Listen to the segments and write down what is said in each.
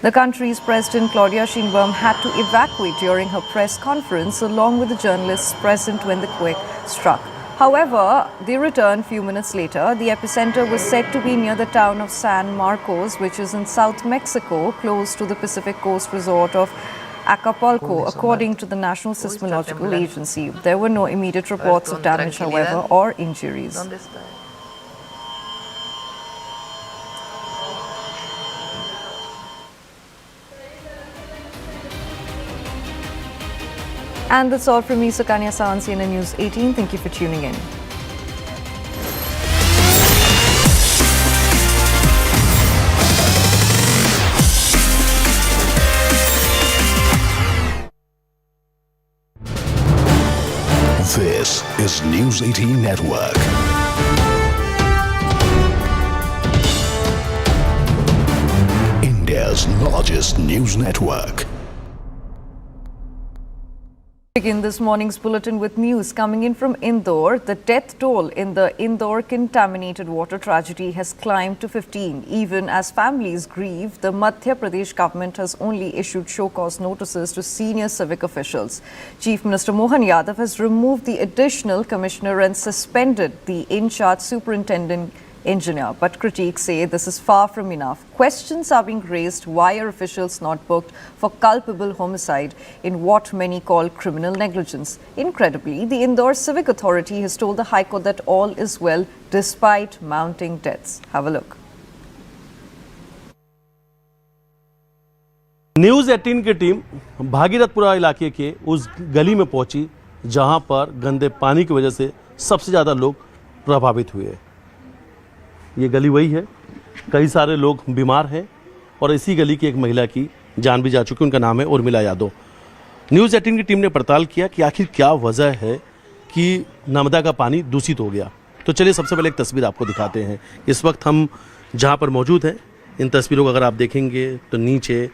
The country's President Claudia Sheinbaum had to evacuate during her press conference along with the journalists present when the quake struck. However, they returned few minutes later. The epicenter was said to be near the town of San Marcos, which is in South Mexico, close to the Pacific Coast resort of Acapulco, according to the National Seismological Agency. There were no immediate reports of damage, however, or injuries. And that's all from me, Sukanya Sawan, CNN News 18. Thank you for tuning in. This is News 18 Network. India's largest news network. Begin this morning's bulletin with news coming in from Indore. The death toll in the Indore contaminated water tragedy has climbed to 15. Even as families grieve, the Madhya Pradesh government has only issued show-cause notices to senior civic officials. Chief Minister Mohan Yadav has removed the additional commissioner and suspended the in-charge superintendent engineer, but critics say this is far from enough. Questions are being raised: why are officials not booked for culpable homicide in what many call criminal negligence? Incredibly, the Indore Civic Authority has told the High Court that all is well despite mounting deaths. Have a look. News 18 की team Bhagirathpura इलाके के उस गली में पहुंची जहां पर गंदे पानी की वजह से सबसे ज़्यादा लोग प्रभावित हुए। ये गली वही है, कई सारे लोग बीमार हैं और इसी गली की एक महिला की जान भी जा चुकी है। उनका नाम है उर्मिला यादव। न्यूज़ 18 की टीम ने पड़ताल किया कि आखिर क्या वजह है कि नर्मदा का पानी दूषित हो गया। तो चलिए सबसे पहले एक तस्वीर आपको दिखाते हैं। इस वक्त हम जहां पर मौजूद हैं, इन तस्वीरों को अगर आप देखेंगे तो नीचे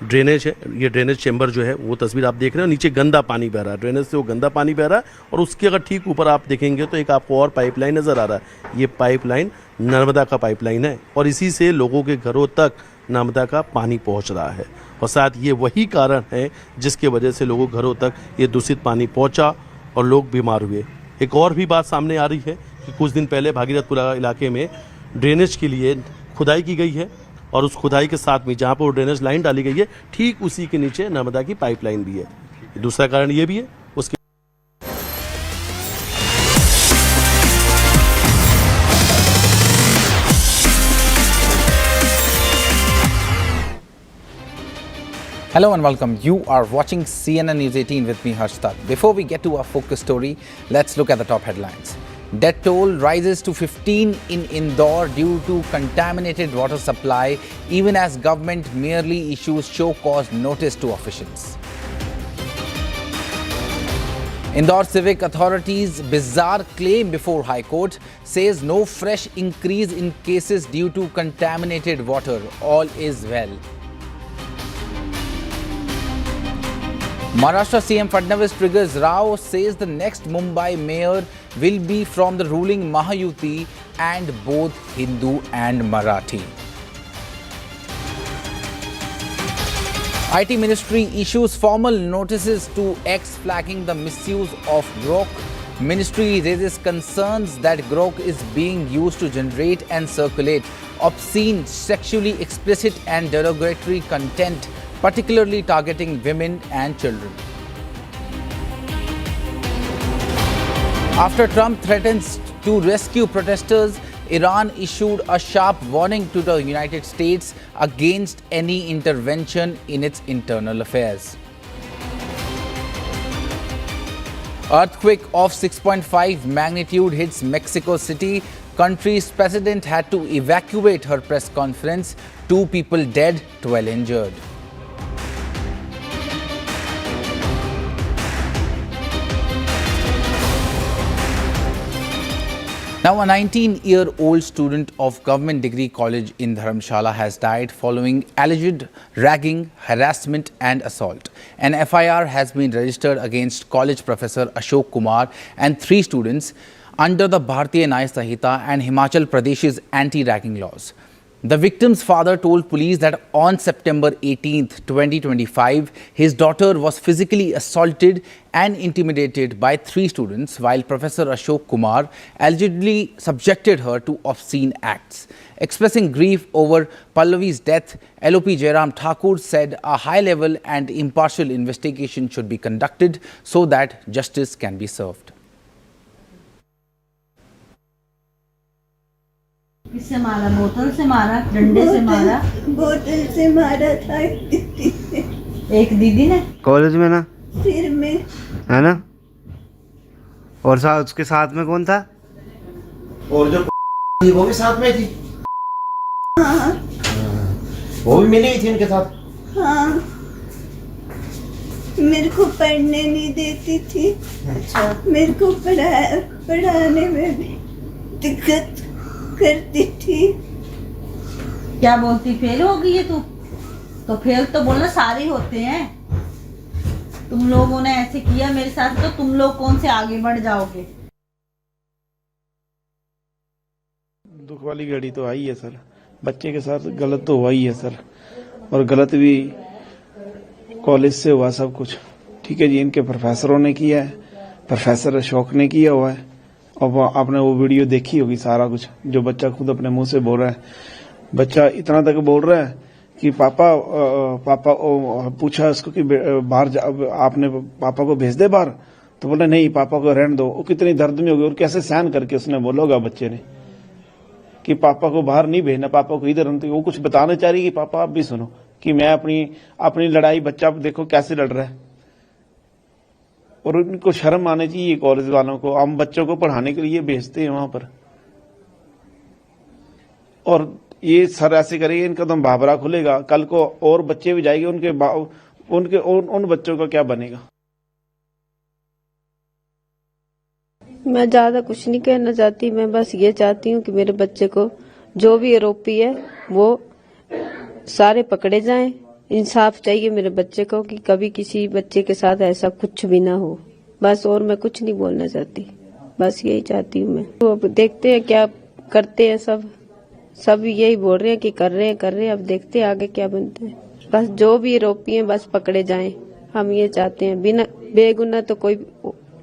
ड्रेनेज है। ये ड्रेनेज चैम्बर जो है वो तस्वीर आप देख रहे हैं। नीचे गंदा पानी बह रहा है, ड्रेनेज से वो गंदा पानी बह रहा है और उसके अगर ठीक ऊपर आप देखेंगे तो एक आपको और पाइपलाइन नज़र आ रहा है। ये पाइपलाइन नर्मदा का पाइपलाइन है और इसी से लोगों के घरों तक नर्मदा का पानी पहुंच रहा है और साथ ये वही कारण है जिसके वजह से लोगों के घरों तक ये दूषित पानी पहुंचा और लोग बीमार हुए। एक और भी बात सामने आ रही है कि कुछ दिन पहले भागीरथपुरा इलाके में ड्रेनेज के लिए खुदाई की गई है और उस खुदाई के साथ में जहाँ पर वो ड्रेनेज लाइन डाली गई है ठीक उसी के नीचे नर्मदा की पाइपलाइन भी है। दूसरा कारण ये भी है उसके Hello and welcome. You are watching CNN News 18 with me, Harshad. Before we get to our focus story, let's look at the top headlines. Death toll rises to 15 in Indore due to contaminated water supply, even as government merely issues show-cause notice to officials. Indore Civic Authority's bizarre claim before High Court says no fresh increase in cases due to contaminated water. All is well. Maharashtra CM Fadnavis triggers Rao, says the next Mumbai mayor will be from the ruling Mahayuti and both Hindu and Marathi. IT Ministry issues formal notices to X flagging the misuse of grok. Ministry raises concerns that grok is being used to generate and circulate obscene, sexually explicit and derogatory content, particularly targeting women and children. After Trump threatens to rescue protesters, Iran issued a sharp warning to the United States against any intervention in its internal affairs. Earthquake of 6.5 magnitude hits Mexico City. Country's president had to evacuate her press conference. 2 people dead, 12 injured. Now, a 19-year-old student of Government Degree College in Dharamshala has died following alleged ragging, harassment and assault. An FIR has been registered against college professor Ashok Kumar and 3 students under the Bharatiya Nyaya Sanhita and Himachal Pradesh's anti-ragging laws. The victim's father told police that on September 18th, 2025, his daughter was physically assaulted and intimidated by 3 students while Professor Ashok Kumar allegedly subjected her to obscene acts. Expressing grief over Pallavi's death, LOP Jairam Thakur said a high-level and impartial investigation should be conducted so that justice can be served. किससे मारा? बोतल से मारा, डंडे से मारा? बोतल से मारा था एक दीदी ने कॉलेज में ना, सिर में, है ना। और साथ उसके साथ में कौन था? और जो वो भी साथ में थी। हाँ वो भी मिली थी उनके साथ। हाँ मेरे को पढ़ने नहीं देती थी। अच्छा, मेरे को पढ़ाने में भी दिक्कत करती थी। क्या बोलती? फेल हो गई है तू? तो फेल तो बोलना सारे होते हैं। तुम लोगों ने ऐसे किया मेरे साथ, तो तुम लोग कौन से आगे बढ़ जाओगे? दुख वाली घड़ी तो आई है सर, बच्चे के साथ गलत तो हुआ ही है सर, और गलत भी कॉलेज से हुआ सब कुछ। ठीक है जी, इनके प्रोफेसरों ने किया है, प्रोफेसर अशोक ने किया हुआ है, और आपने वो वीडियो देखी होगी सारा कुछ, जो बच्चा खुद अपने मुंह से बोल रहा है। बच्चा इतना तक बोल रहा है कि पापा पूछा उसको कि बाहर आपने पापा को भेज दे बाहर, तो बोला नहीं पापा को रहने दो। वो कितनी दर्द में होगी और कैसे सहन करके उसने बोला होगा बच्चे ने कि पापा को बाहर नहीं भेजना, पापा को इधर। वो कुछ बताना चाह रही कि पापा आप भी सुनो कि मैं अपनी लड़ाई, बच्चा देखो कैसे लड़ रहा है। और उनको शर्म आनी चाहिए कॉलेज वालों को, हम बच्चों को पढ़ाने के लिए भेजते हैं वहां पर, और ये सर ऐसे करेंगे इनका तो भाबरा खुलेगा, कल को और बच्चे भी जाएंगे, उन बच्चों का क्या बनेगा। मैं ज्यादा कुछ नहीं कहना चाहती, मैं बस ये चाहती हूँ कि मेरे बच्चे को जो भी आरोपी है वो सारे पकड़े जाएं। इंसाफ चाहिए मेरे बच्चे को कि कभी किसी बच्चे के साथ ऐसा कुछ भी ना हो, बस। और मैं कुछ नहीं बोलना चाहती, बस यही चाहती हूँ मैं। तो अब देखते हैं क्या करते हैं, सब यही बोल रहे हैं कि कर रहे हैं। अब देखते हैं आगे क्या बनते हैं। बस जो भी आरोपी हैं बस पकड़े जाएं, हम ये चाहते हैं। बिना बेगुनाह तो कोई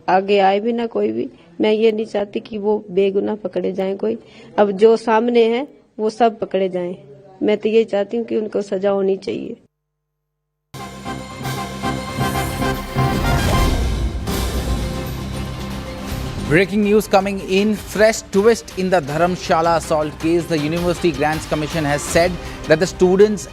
आगे आए भी ना कोई भी। मैं ये नहीं चाहती कि वो बेगुनाह पकड़े जाएं कोई। अब जो सामने है वो सब पकड़े जाएं। मैं तो ये चाहती हूँ कि उनको सजा होनी चाहिए। Breaking news coming in. Fresh twist in the Dharamshala assault case. The University Grants Commission has said that the student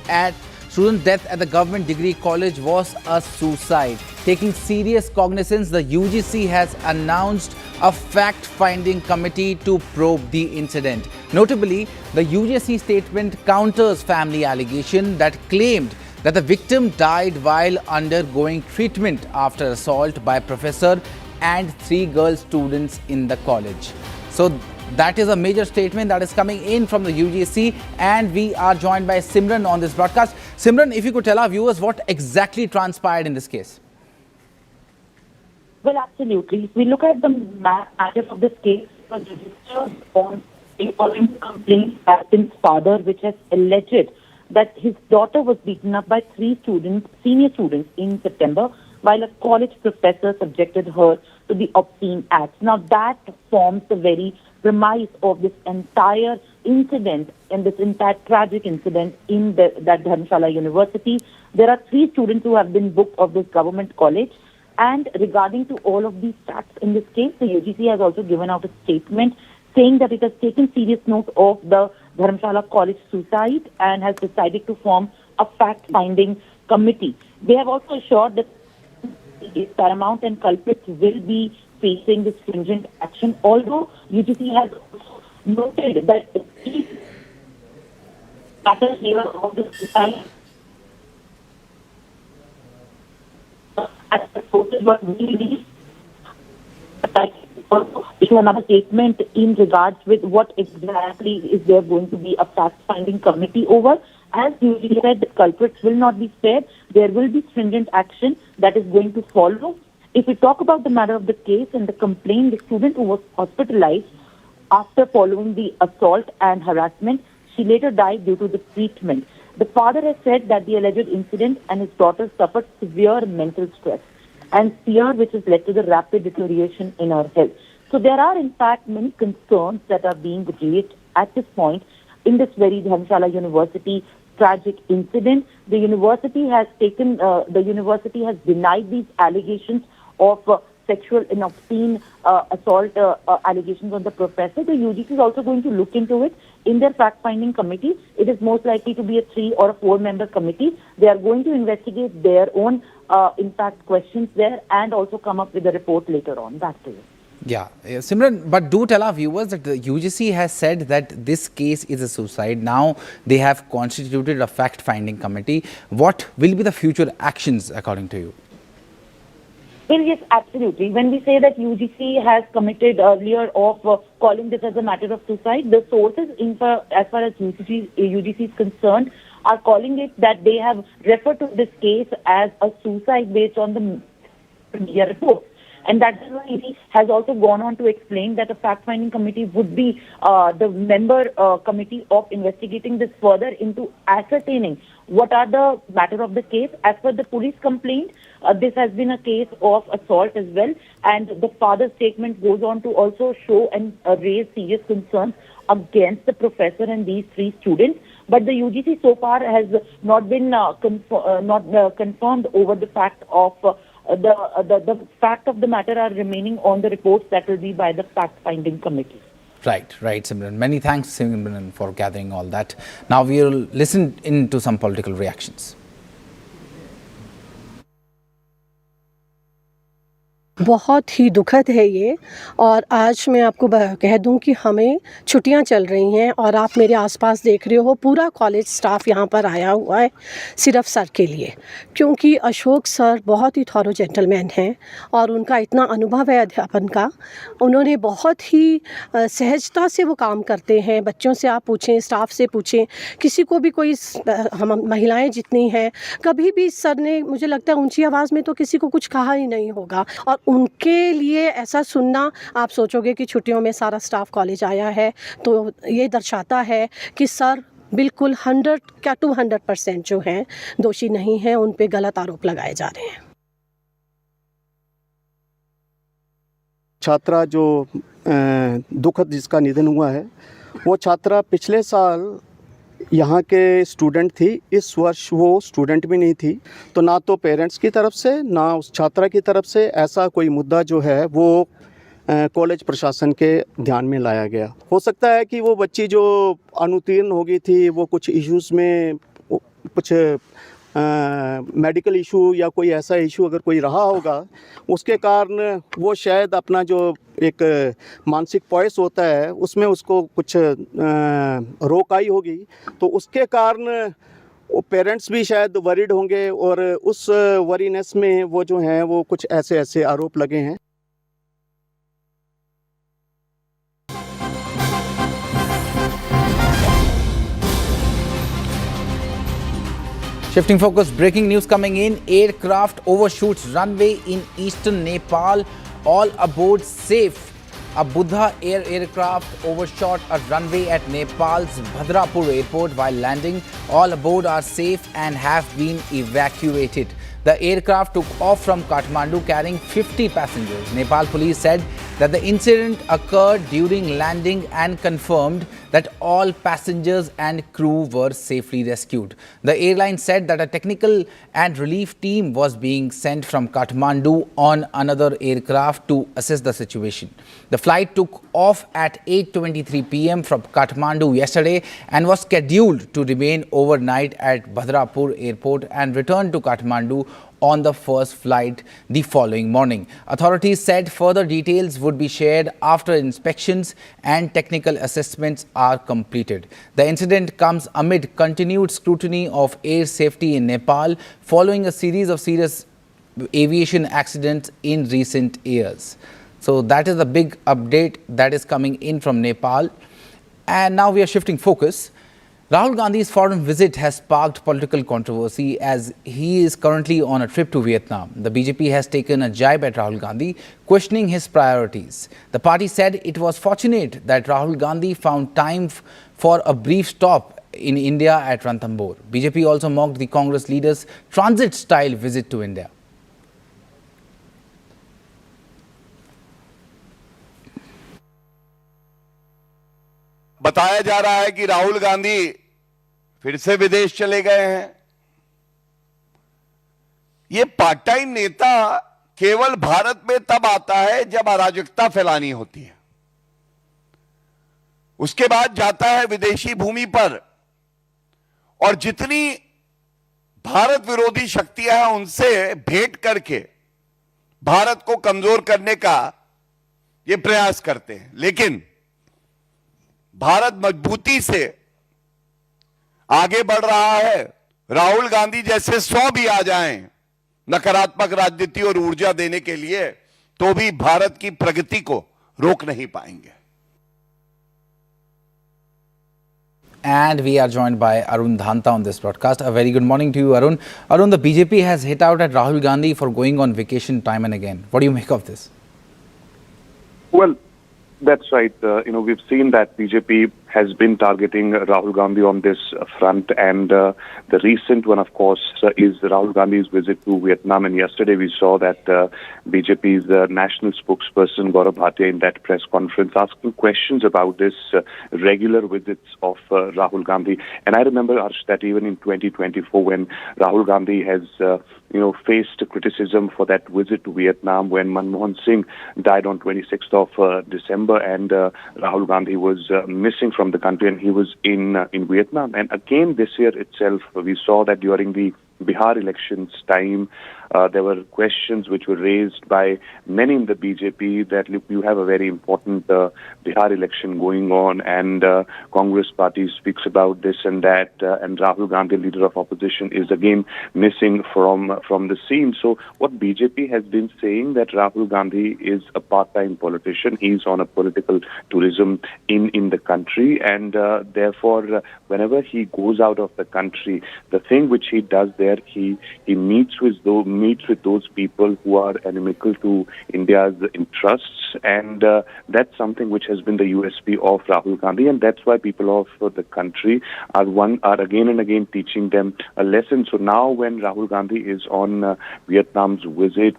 death at the government degree college was a suicide. Taking serious cognizance, the UGC has announced a fact-finding committee to probe the incident. Notably, the UGC statement counters family allegation that claimed that the victim died while undergoing treatment after assault by professor and 3 girl students in the college. So that is a major statement that is coming in from the UGC, and we are joined by Simran on this broadcast. Simran, if you could tell our viewers what exactly transpired in this case. Well, absolutely. If we look at the matter of this case, was registered on a following complaint by his father, which has alleged that his daughter was beaten up by 3 students, senior students, in September, while a college professor subjected her to the obscene acts. Now, that forms the very premise of this entire incident and this entire tragic incident in that Dharamshala University. There are 3 students who have been booked of this government college. And regarding to all of these facts in this case, the UGC has also given out a statement saying that it has taken serious note of the Dharamshala College suicide and has decided to form a fact-finding committee. They have also assured that is paramount and culprits will be facing this stringent action. Although UGC has noted that the key matter here of the suicide as the sources what we need issue another statement in regards with what exactly is there going to be a fact-finding committee over. As usually said, the culprits will not be spared. There will be stringent action that is going to follow. If we talk about the matter of the case and the complaint, the student who was hospitalized after following the assault and harassment, She later died due to the treatment. The father has said that the alleged incident and his daughter suffered severe mental stress and fear, which has led to the rapid deterioration in her health. So there are, in fact, many concerns that are being raised at this point in this very Dharamshala University tragic incident. The university has denied these allegations of sexual and obscene assault allegations on the professor. The UGC is also going to look into it in their fact-finding committee. It is most likely to be a 3 or a 4-member committee. They are going to investigate their own, in fact, questions there and also come up with a report later on. Back to you. Yeah, Simran, but do tell our viewers that the UGC has said that this case is a suicide. Now they have constituted a fact-finding committee. What will be the future actions according to you? Well, yes, absolutely. When we say that UGC has committed earlier of calling this as a matter of suicide, the sources, as far as UGC is concerned, are calling it that they have referred to this case as a suicide based on the media report. And that is why he has also gone on to explain that a fact-finding committee would be the member committee of investigating this further into ascertaining what are the matter of the case. As per the police complaint, this has been a case of assault as well. And the father's statement goes on to also show and raise serious concerns against the professor and these 3 students. But the UGC so far has not been confirmed over the fact of the fact of the matter are remaining on the reports that will be by the fact-finding committee. Right, Simran. Many thanks, Simran, for gathering all that. Now we will listen into some political reactions. बहुत ही दुखद है ये। और आज मैं आपको कह दूं कि हमें छुट्टियां चल रही हैं और आप मेरे आसपास देख रहे हो पूरा कॉलेज स्टाफ यहां पर आया हुआ है सिर्फ सर के लिए, क्योंकि अशोक सर बहुत ही थॉरो जेंटलमैन हैं और उनका इतना अनुभव है अध्यापन का। उन्होंने बहुत ही सहजता से वो काम करते हैं। बच्चों से आप पूछें, स्टाफ से पूछें, किसी को भी कोई हम महिलाएं जितनी हैं, कभी भी सर ने मुझे लगता है ऊंची आवाज़ में तो किसी को कुछ कहा ही नहीं होगा। और उनके लिए ऐसा सुनना, आप सोचोगे कि छुट्टियों में सारा स्टाफ कॉलेज आया है, तो ये दर्शाता है कि सर बिल्कुल 200% जो हैं दोषी नहीं हैं, उन पे गलत आरोप लगाए जा रहे हैं। छात्रा जो दुखद जिसका निधन हुआ है, वो छात्रा पिछले साल यहाँ के स्टूडेंट थी। इस वर्ष वो स्टूडेंट भी नहीं थी, तो ना तो पेरेंट्स की तरफ से ना उस छात्रा की तरफ से ऐसा कोई मुद्दा जो है वो कॉलेज प्रशासन के ध्यान में लाया गया। हो सकता है कि वो बच्ची जो अनुत्तीर्ण हो गई थी, वो कुछ इश्यूज़ में कुछ मेडिकल इशू या कोई ऐसा इशू अगर कोई रहा होगा, उसके कारण वो शायद अपना जो एक मानसिक पॉइस होता है उसमें उसको कुछ रोक आई होगी, तो उसके कारण वो पेरेंट्स भी शायद वरीड होंगे और उस वरीनेस में वो जो हैं वो कुछ ऐसे आरोप लगे हैं। Shifting focus, breaking news coming in. Aircraft overshoots runway in eastern Nepal. All aboard safe. A Buddha Air aircraft overshot a runway at Nepal's Bhadrapur airport while landing. All aboard are safe and have been evacuated. The aircraft took off from Kathmandu carrying 50 passengers. Nepal police said that the incident occurred during landing and confirmed that all passengers and crew were safely rescued. The airline said that a technical and relief team was being sent from Kathmandu on another aircraft to assess the situation. The flight took off at 8:23 p.m. from Kathmandu yesterday and was scheduled to remain overnight at Bhadrapur airport and return to Kathmandu on the first flight the following morning. Authorities said further details would be shared after inspections and technical assessments are completed. The incident comes amid continued scrutiny of air safety in Nepal following a series of serious aviation accidents in recent years. So that is the big update that is coming in from Nepal. And now we are shifting focus. Rahul Gandhi's foreign visit has sparked political controversy as he is currently on a trip to Vietnam. The BJP has taken a jibe at Rahul Gandhi, questioning his priorities. The party said it was fortunate that Rahul Gandhi found time for a brief stop in India at Ranthambore. BJP also mocked the Congress leader's transit-style visit to India. बताया जा रहा है कि राहुल गांधी फिर से विदेश चले गए हैं। ये पार्ट टाइम नेता केवल भारत में तब आता है जब अराजकता फैलानी होती है, उसके बाद जाता है विदेशी भूमि पर और जितनी भारत विरोधी शक्तियां हैं उनसे भेंट करके भारत को कमजोर करने का ये प्रयास करते हैं। लेकिन भारत मजबूती से आगे बढ़ रहा है। राहुल गांधी जैसे 100 भी आ जाएं नकारात्मक राजनीति और ऊर्जा देने के लिए, तो भी भारत की प्रगति को रोक नहीं पाएंगे। And we are joined by Arun Dhanta on this broadcast. A very good morning to you, Arun. Arun, the BJP has hit out at Rahul Gandhi for going on vacation time and again. What do you make of this? Well, that's right. We've seen that BJP has been targeting Rahul Gandhi on this front, and the recent one, of course, is Rahul Gandhi's visit to Vietnam. And yesterday we saw that BJP's national spokesperson Gaurav Bhatia in that press conference asking questions about this regular visits of Rahul Gandhi. And I remember, Harsh, that even in 2024, when Rahul Gandhi has faced criticism for that visit to Vietnam, when Manmohan Singh died on 26th of December, and Rahul Gandhi was missing from the country, and he was in Vietnam. And again this year itself, we saw that during the Bihar elections time, there were questions which were raised by many in the BJP that, look, you have a very important Bihar election going on, and Congress party speaks about this and that, and Rahul Gandhi, leader of opposition, is again missing from the scene. So what BJP has been saying, that Rahul Gandhi is a part-time politician. He's on a political tourism in the country, and therefore, whenever he goes out of the country, the thing which he does there, he meets with those people who are inimical to India's interests, and that's something which has been the USP of Rahul Gandhi, and that's why people of the country are again and again teaching them a lesson. So now, when Rahul Gandhi is on Vietnam's visit,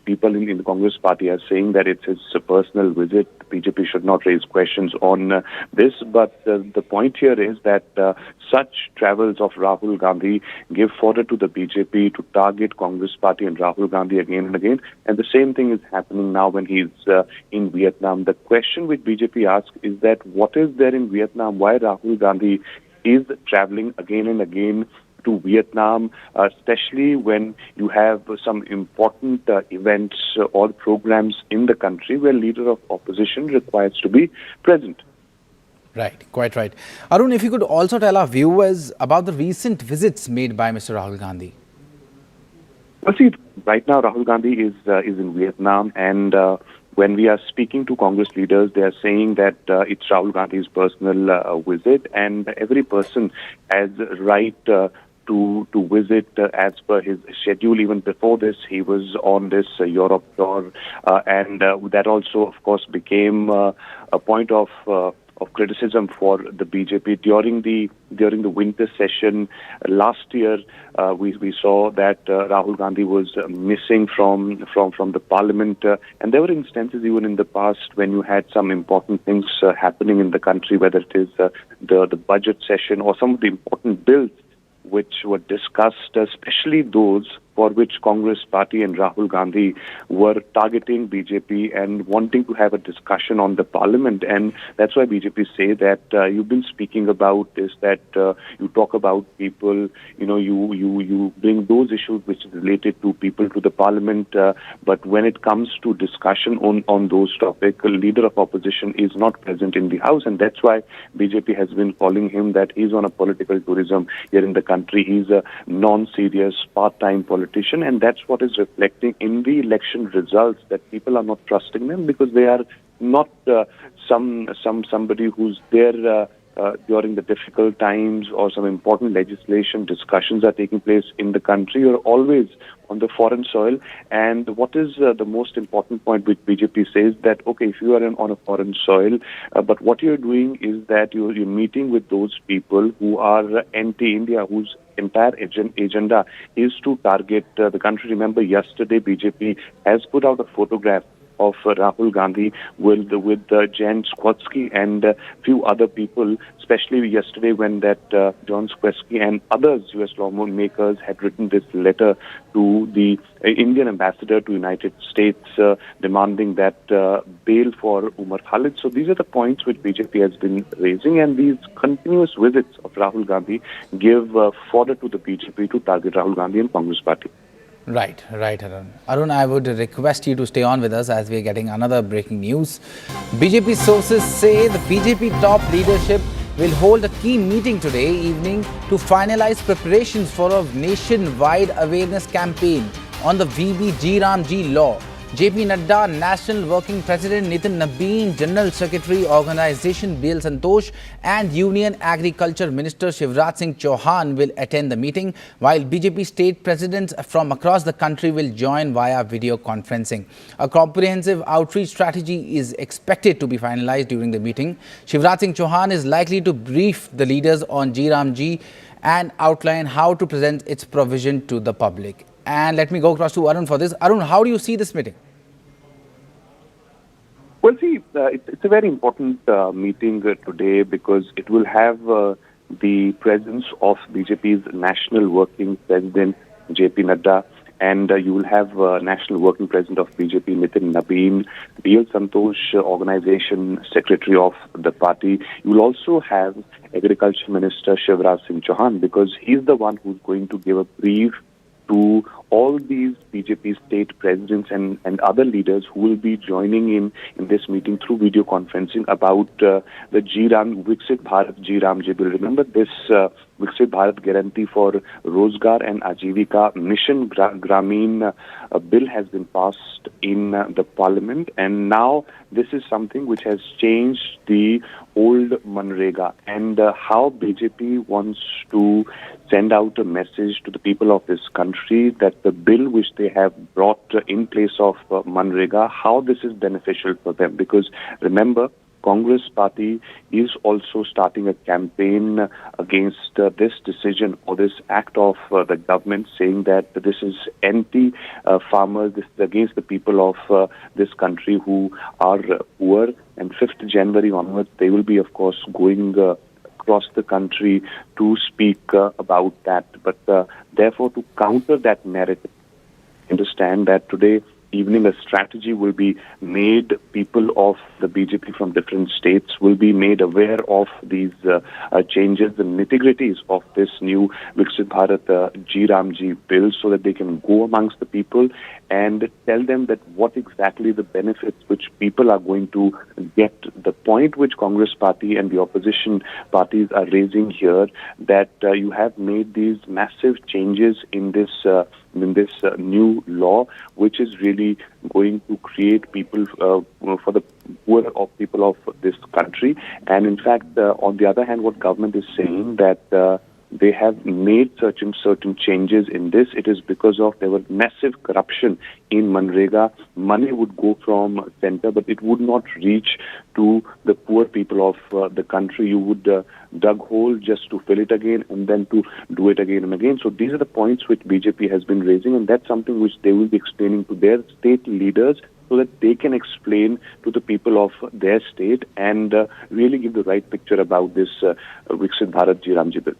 people in the Congress party are saying that it's his personal visit. BJP should not raise questions on this, but the point here is that such travels of Rahul Gandhi give fodder to the BJP to target Congress party and Rahul Gandhi again and again, and the same thing is happening now when he's in Vietnam. The question which BJP asks is that what is there in Vietnam? Why Rahul Gandhi is traveling again and again to Vietnam, especially when you have some important events or programs in the country where leader of opposition requires to be present. Right, quite right. Arun, if you could also tell our viewers about the recent visits made by Mr. Rahul Gandhi. Well, see, right now Rahul Gandhi is in Vietnam, and when we are speaking to Congress leaders, they are saying that it's Rahul Gandhi's personal visit, and every person has right to visit as per his schedule. Even before this, he was on this Europe tour, and that also, of course, became a point of criticism for the BJP during the winter session last year. We saw that Rahul Gandhi was missing from the parliament, and there were instances even in the past when you had some important things happening in the country, whether it is the budget session or some of the important bills which were discussed, especially those for which Congress party and Rahul Gandhi were targeting BJP and wanting to have a discussion on the parliament. And that's why BJP say that you've been speaking about this, that you talk about people, you bring those issues which is related to people to the parliament, but when it comes to discussion on those topics, the leader of opposition is not present in the house, and that's why BJP has been calling him that he's on a political tourism here in the country. He's a non-serious, part-time politician, and that's what is reflecting in the election results, that people are not trusting them because they are not somebody who's there during the difficult times or some important legislation discussions are taking place in the country, you're always on the foreign soil. And what is the most important point which BJP says that, okay, if you are on a foreign soil, but what you're doing is that you're meeting with those people who are anti-India, whose entire agenda is to target the country. Remember, yesterday BJP has put out a photograph of Rahul Gandhi with Jan Skwatsky and a few other people, especially yesterday when that John Skwatsky and others US lawmakers had written this letter to the Indian ambassador to United States demanding that bail for Umar Khalid. So these are the points which BJP has been raising, and these continuous visits of Rahul Gandhi give fodder to the BJP to target Rahul Gandhi and Congress party. Right, Arun. Arun, I would request you to stay on with us as we are getting another breaking news. BJP sources say the BJP top leadership will hold a key meeting today evening to finalize preparations for a nationwide awareness campaign on the VB Ramji law. JP Nadda, National Working President Nitin Nabeen, General Secretary Organization BL Santosh and Union Agriculture Minister Shivraj Singh Chauhan will attend the meeting, while BJP state presidents from across the country will join via video conferencing. A comprehensive outreach strategy is expected to be finalized during the meeting. Shivraj Singh Chauhan is likely to brief the leaders on Ramji and outline how to present its provision to the public. And let me go across to Arun for this. Arun, how do you see this meeting? Well, see, it's a very important meeting today because it will have the presence of BJP's National Working President, JP Nadda, and you will have National Working President of BJP, Nitin Nabeen, BL Santosh, Organization Secretary of the party. You will also have Agriculture Minister Shivraj Singh Chauhan, because he's the one who's going to give a brief to all these BJP state presidents and other leaders who will be joining in this meeting through video conferencing about the Viksit Bharat Ramji bill. Remember, this Viksit Bharat Guarantee for Rozgar and Ajivika Mission Grameen bill has been passed in the parliament, and now this is something which has changed the old Manrega, and how BJP wants to send out a message to the people of this country that the bill which they have brought in place of Manrega, how this is beneficial for them. Because remember, Congress party is also starting a campaign against this decision or this act of the government, saying that this is anti-farmers, this is against the people of this country who are poor. And 5th January onwards, they will be, of course, going across the country to speak about that. But therefore, to counter that narrative, understand that today evening a strategy will be made. People of the BJP from different states will be made aware of these changes, the nitty-gritties of this new Viksit Bharat Ramji bill, so that they can go amongst the people and tell them that what exactly the benefits which people are going to get. The point which Congress party and the opposition parties are raising here, that you have made these massive changes in this new law, which is really going to create people for the poor of people of this country. And in fact, on the other hand, what government is saying that they have made certain changes in this. It is because of there was massive corruption in Manrega. Money would go from center, but it would not reach to the poor people of the country. You would dug hole just to fill it again and then to do it again and again. So these are the points which BJP has been raising, and that's something which they will be explaining to their state leaders, so that they can explain to the people of their state and really give the right picture about this Viksit Bharat Ramji bill.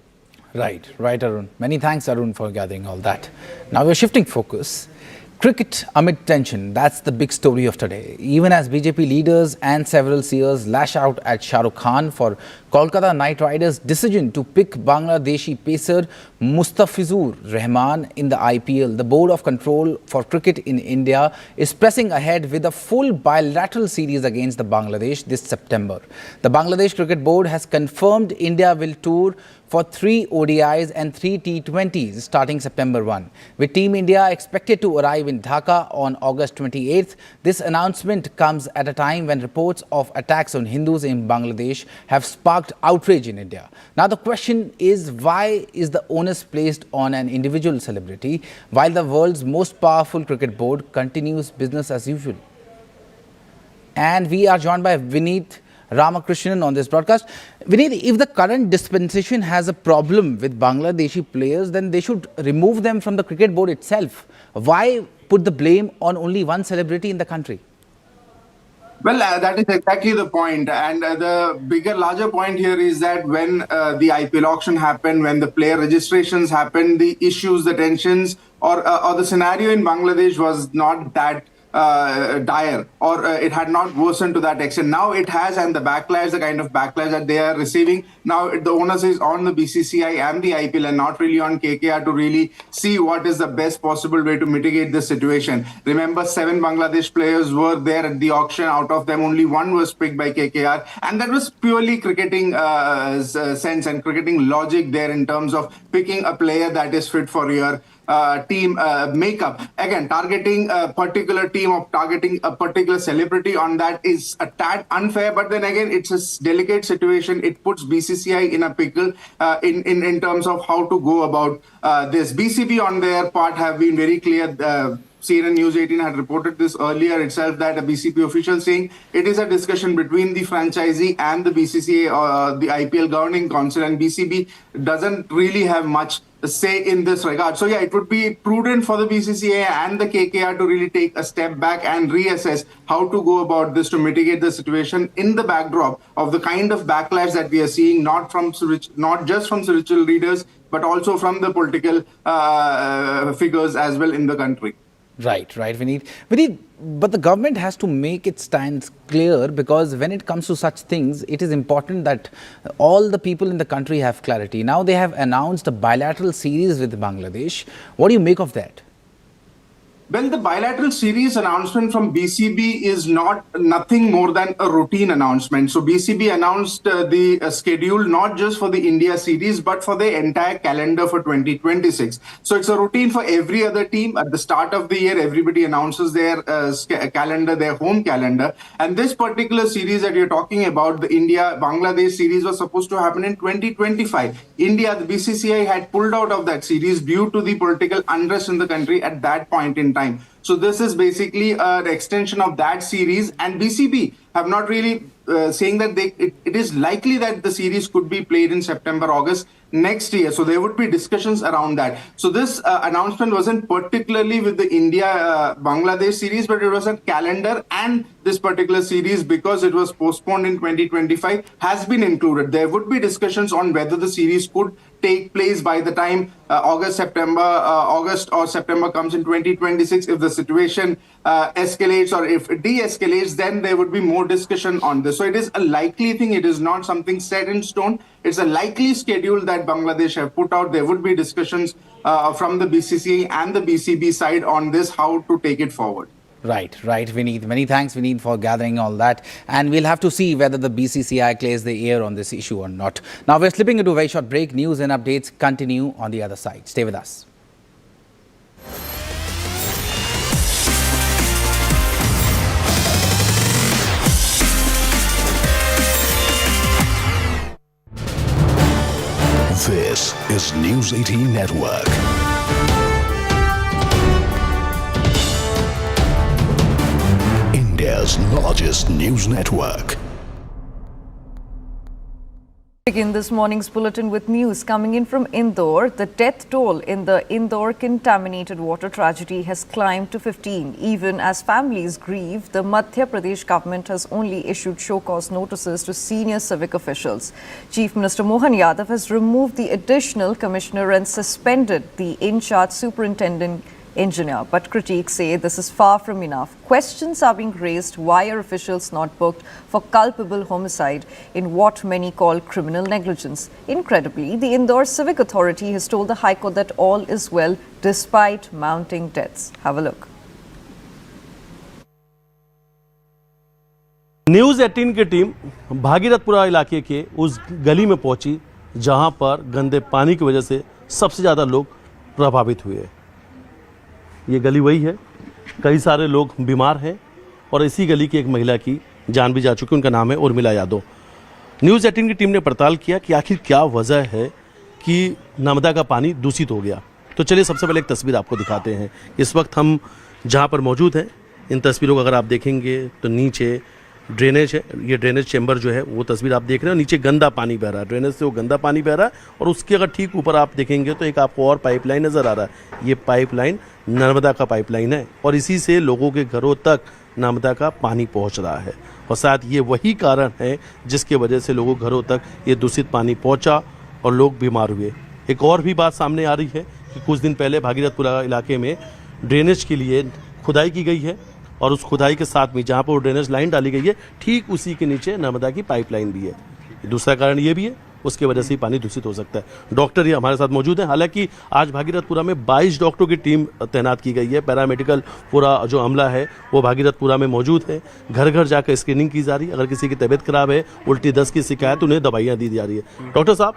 Right, Arun. Many thanks, Arun, for gathering all that. Now we're shifting focus. Cricket amid tension, that's the big story of today. Even as BJP leaders and several seers lash out at Shah Rukh Khan for Kolkata Knight Riders' decision to pick Bangladeshi pacer Mustafizur Rahman in the IPL, the Board of Control for Cricket in India is pressing ahead with a full bilateral series against the Bangladesh this September. The Bangladesh Cricket Board has confirmed India will tour for 3 ODIs and 3 T20s starting September 1. With Team India expected to arrive in Dhaka on August 28th, this announcement comes at a time when reports of attacks on Hindus in Bangladesh have sparked outrage in India. Now the question is, why is the onus placed on an individual celebrity while the world's most powerful cricket board continues business as usual? And we are joined by Vineet Ramakrishnan on this broadcast. Vineet, if the current dispensation has a problem with Bangladeshi players, then they should remove them from the cricket board itself. Why put the blame on only one celebrity in the country? Well, that is exactly the point. And the larger point here is that when the IPL auction happened, when the player registrations happened, the issues, the tensions, or the scenario in Bangladesh was not that dire, or it had not worsened to that extent. Now it has, and the backlash, the kind of backlash that they are receiving, now the onus is on the BCCI and the IPL and not really on KKR to really see what is the best possible way to mitigate this situation. Remember, 7 Bangladesh players were there at the auction. Out of them, only 1 was picked by KKR, and that was purely cricketing sense and cricketing logic there in terms of picking a player that is fit for your team makeup. Again, targeting a particular team or targeting a particular celebrity on that is a tad unfair, but then again, it's a delicate situation. It puts BCCI in a pickle in terms of how to go about this. BCB on their part have been very clear. CNN News 18 had reported this earlier itself, that a BCP official saying it is a discussion between the franchisee and the BCCI or the IPL governing council, and BCB doesn't really have much say in this regard. So yeah, it would be prudent for the BCCI and the KKR to really take a step back and reassess how to go about this to mitigate the situation in the backdrop of the kind of backlash that we are seeing, not just from spiritual leaders, but also from the political figures as well in the country. Right, Vineet. But the government has to make its stance clear, because when it comes to such things, it is important that all the people in the country have clarity. Now they have announced a bilateral series with Bangladesh. What do you make of that? Well, the bilateral series announcement from BCB is nothing more than a routine announcement. So BCB announced the schedule not just for the India series, but for the entire calendar for 2026. So it's a routine for every other team. At the start of the year, everybody announces their calendar, their home calendar. And this particular series that you're talking about, the India-Bangladesh series, was supposed to happen in 2025. India, the BCCI had pulled out of that series due to the political unrest in the country at that point in time. So this is basically an extension of that series, and BCB have not really saying that it is likely that the series could be played in September, August next year. So there would be discussions around that. So this announcement wasn't particularly with the India-Bangladesh series, but it was a calendar, and this particular series, because it was postponed in 2025, has been included. There would be discussions on whether the series could take place by the time August or September comes in 2026. If the situation escalates or if it de-escalates, then there would be more discussion on this. So it is a likely thing. It is not something set in stone. It's a likely schedule that Bangladesh have put out. There would be discussions from the BCCI and the BCB side on this, how to take it forward. Right, Vineet. Many thanks, Vineet, for gathering all that. And we'll have to see whether the BCCI clears the air on this issue or not. Now we're slipping into a very short break. News and updates continue on the other side. Stay with us. This is News 18 Network. India's largest news network. Begin this morning's bulletin with news coming in from Indore. The death toll in the Indore contaminated water tragedy has climbed to 15. Even as families grieve, the Madhya Pradesh government has only issued show-cause notices to senior civic officials. Chief Minister Mohan Yadav has removed the additional commissioner and suspended the in-charge superintendent engineer, but critics say this is far from enough. Questions are being raised: why are officials not booked for culpable homicide in what many call criminal negligence? Incredibly, the Indore Civic Authority has told the High Court that all is well despite mounting deaths. Have a look. News 18 की team Bhagirathpura इलाके के उस गली में पहुंची जहां पर गंदे पानी की वजह से सबसे ज़्यादा लोग प्रभावित हुए। ये गली वही है, कई सारे लोग बीमार हैं और इसी गली की एक महिला की जान भी जा चुकी है। उनका नाम है उर्मिला यादव। न्यूज़ 18 की टीम ने पड़ताल किया कि आखिर क्या वजह है कि नर्मदा का पानी दूषित हो गया। तो चलिए सबसे पहले एक तस्वीर आपको दिखाते हैं। इस वक्त हम जहाँ पर मौजूद हैं, इन तस्वीरों को अगर आप देखेंगे तो नीचे ड्रेनेज है। ये ड्रेनेज चैम्बर जो है वो तस्वीर आप देख रहे हो। नीचे गंदा पानी बह रहा है, ड्रेनेज से वो गंदा पानी बह रहा है और उसके अगर ठीक ऊपर आप देखेंगे तो एक आपको और पाइपलाइन नज़र आ रहा है। ये पाइपलाइन नर्मदा का पाइपलाइन है और इसी से लोगों के घरों तक नर्मदा का पानी पहुंच रहा है और शायद ये वही कारण है जिसके वजह से लोगों के घरों तक ये दूषित पानी पहुंचा और लोग बीमार हुए। एक और भी बात सामने आ रही है कि कुछ दिन पहले भागीरथपुरा इलाके में ड्रेनेज के लिए खुदाई की गई है और उस खुदाई के साथ में जहाँ पर वो ड्रेनेज लाइन डाली गई है ठीक उसी के नीचे नर्मदा की पाइपलाइन भी है। दूसरा कारण ये भी है, उसके वजह से ही पानी दूषित हो सकता है। डॉक्टर ये हमारे साथ मौजूद हैं। हालांकि आज भागीरथपुरा में 22 डॉक्टरों की टीम तैनात की गई है। पैरामेडिकल पूरा जो अमला है वो भागीरथपुरा में मौजूद है। घर घर जाकर स्क्रीनिंग की जा रही है। अगर किसी की तबीयत खराब है, उल्टी दस्त की शिकायत, उन्हें दवाइयाँ दी जा रही है। डॉक्टर साहब,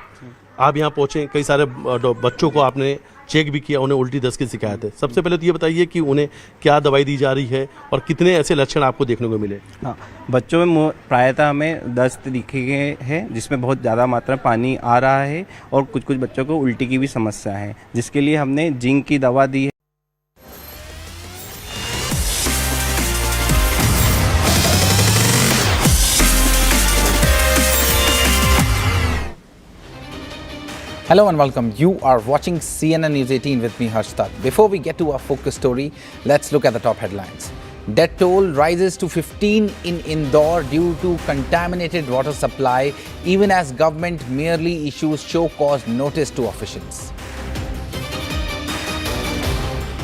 आप यहाँ पहुँचे, कई सारे बच्चों को आपने चेक भी किया, उन्हें उल्टी दस्त की शिकायत है। सबसे पहले तो ये बताइए कि उन्हें क्या दवाई दी जा रही है और कितने ऐसे लक्षण आपको देखने को मिले? हाँ, बच्चों में प्रायतः हमें दस्त दिखे गए हैं जिसमें बहुत ज़्यादा मात्रा में पानी आ रहा है और कुछ कुछ बच्चों को उल्टी की भी समस्या है, जिसके लिए हमने जिंक की दवा दी है। Hello and welcome. You are watching CNN News 18 with me, Harshad. Before we get to our focus story, let's look at the top headlines. Death toll rises to 15 in Indore due to contaminated water supply, even as government merely issues show-cause notice to officials.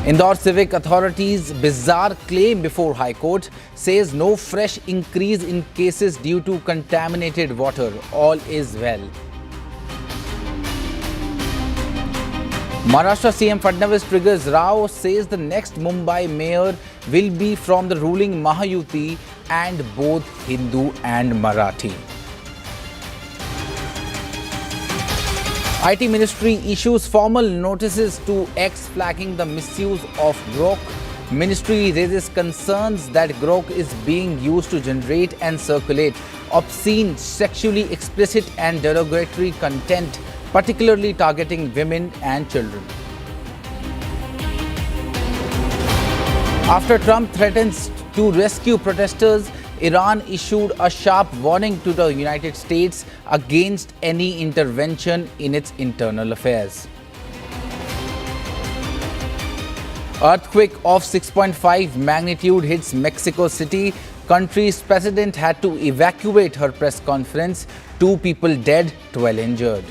Indore Civic Authority's bizarre claim before High Court says no fresh increase in cases due to contaminated water. All is well. Maharashtra CM Fadnavis triggers Rao, says the next Mumbai mayor will be from the ruling Mahayuti and both Hindu and Marathi. IT Ministry issues formal notices to X flagging the misuse of grok. Ministry raises concerns that grok is being used to generate and circulate obscene, sexually explicit and derogatory content, particularly targeting women and children. After Trump threatens to rescue protesters, Iran issued a sharp warning to the United States against any intervention in its internal affairs. Earthquake of 6.5 magnitude hits Mexico City. Country's president had to evacuate her press conference. 2 people dead, 12 injured.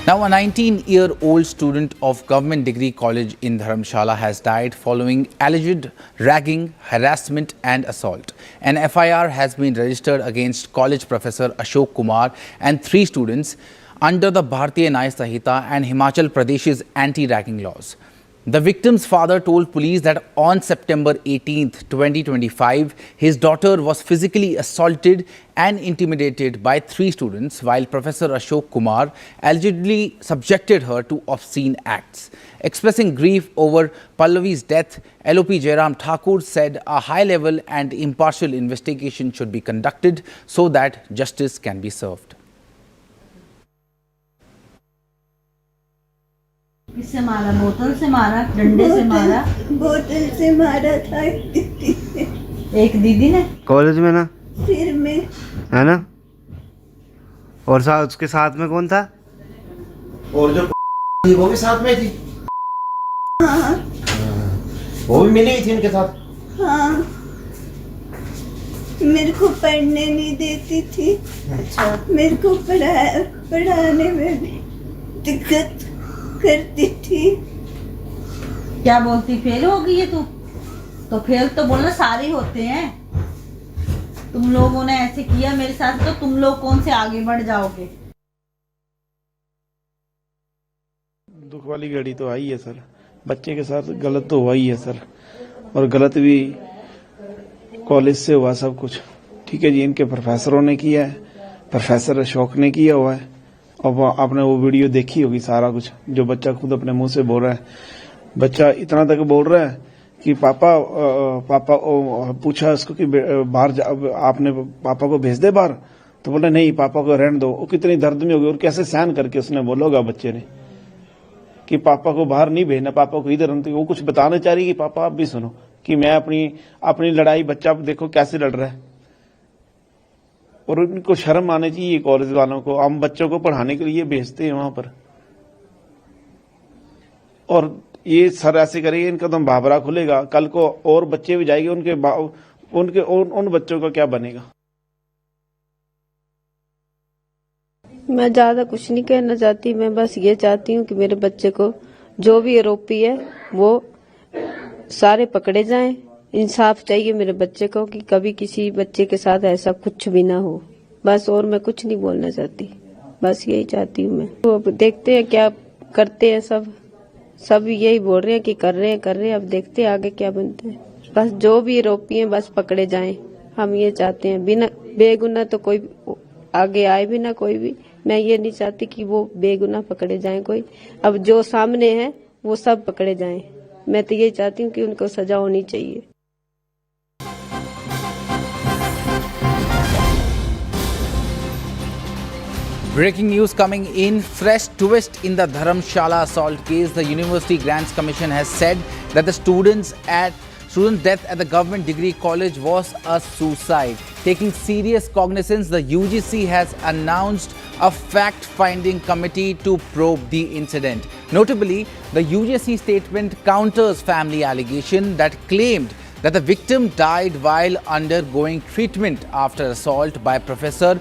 Now, a 19-year-old student of Government Degree College in Dharamshala has died following alleged ragging, harassment and assault. An FIR has been registered against college professor Ashok Kumar and 3 students under the Bharatiya Nyaya Sanhita and Himachal Pradesh's anti-ragging laws. The victim's father told police that on September 18th, 2025, his daughter was physically assaulted and intimidated by 3 students while Professor Ashok Kumar allegedly subjected her to obscene acts. Expressing grief over Pallavi's death, LOP Jairam Thakur said a high-level and impartial investigation should be conducted so that justice can be served. किससे मारा? बोतल से मारा? डंडे से मारा? बोतल से मारा था एक दीदी ने। एक दीदी ने कॉलेज में ना, सिर में, है ना? और साथ उसके साथ में कौन था? और जो थी वो भी साथ में थी। हाँ वो भी मिली थी उनके साथ। हाँ, मेरे को पढ़ने नहीं देती थी। अच्छा, मेरे को पढ़ाने में भी दिक्कत करती थी। क्या बोलती? फेल हो गई है तू? तो फेल तो बोलना सारे होते हैं। तुम लोगों ने ऐसे किया मेरे साथ, तो तुम लोग कौन से आगे बढ़ जाओगे? दुख वाली घड़ी तो आई है सर, बच्चे के साथ गलत तो हुआ ही है सर। और गलत भी कॉलेज से हुआ सब कुछ। ठीक है जी, इनके प्रोफेसरों ने किया है, प्रोफेसर अशोक ने किया हुआ है। और आपने वो वीडियो देखी होगी सारा कुछ, जो बच्चा खुद अपने मुंह से बोल रहा है। बच्चा इतना तक बोल रहा है कि पापा पूछा उसको कि बाहर आपने पापा को भेज दे बाहर, तो बोला नहीं पापा को रहने दो। वो कितनी दर्द में होगी और कैसे सहन करके उसने बोला होगा बच्चे ने कि पापा को बाहर नहीं भेजना, पापा को इधर। वो कुछ बताना चाह रही कि पापा आप भी सुनो कि मैं अपनी लड़ाई, बच्चा देखो कैसे लड़ रहा है। और उनको शर्म आनी चाहिए कॉलेज वालों को। हम बच्चों को पढ़ाने के लिए भेजते हैं वहां पर, और ये सर ऐसे करेंगे, इनका तो बाबरा खुलेगा। कल को और बच्चे भी जाएंगे, उन बच्चों का क्या बनेगा। मैं ज्यादा कुछ नहीं कहना चाहती, मैं बस ये चाहती हूँ कि मेरे बच्चे को जो भी आरोपी है वो सारे पकड़े जाएं। इंसाफ चाहिए मेरे बच्चे को कि कभी किसी बच्चे के साथ ऐसा कुछ भी ना हो। बस और मैं कुछ नहीं बोलना चाहती, बस यही चाहती हूँ मैं। तो अब देखते हैं क्या करते हैं, सब यही बोल रहे हैं कि कर रहे हैं। अब देखते हैं आगे क्या बनते हैं। बस जो भी आरोपी हैं बस पकड़े जाएं, हम ये चाहते हैं। बिना बेगुनाह तो कोई आगे आए भी ना कोई भी। मैं ये नहीं चाहती कि वो बेगुनाह पकड़े जाएं कोई। अब जो सामने है वो सब पकड़े जाएं। मैं तो ये चाहती हूँ कि उनको सजा होनी चाहिए। Breaking news coming in. Fresh twist in the Dharamshala assault case. The University Grants Commission has said that the student death at the government degree college was a suicide. Taking serious cognizance, the UGC has announced a fact-finding committee to probe the incident. Notably, the UGC statement counters family allegation that claimed that the victim died while undergoing treatment after assault by Professor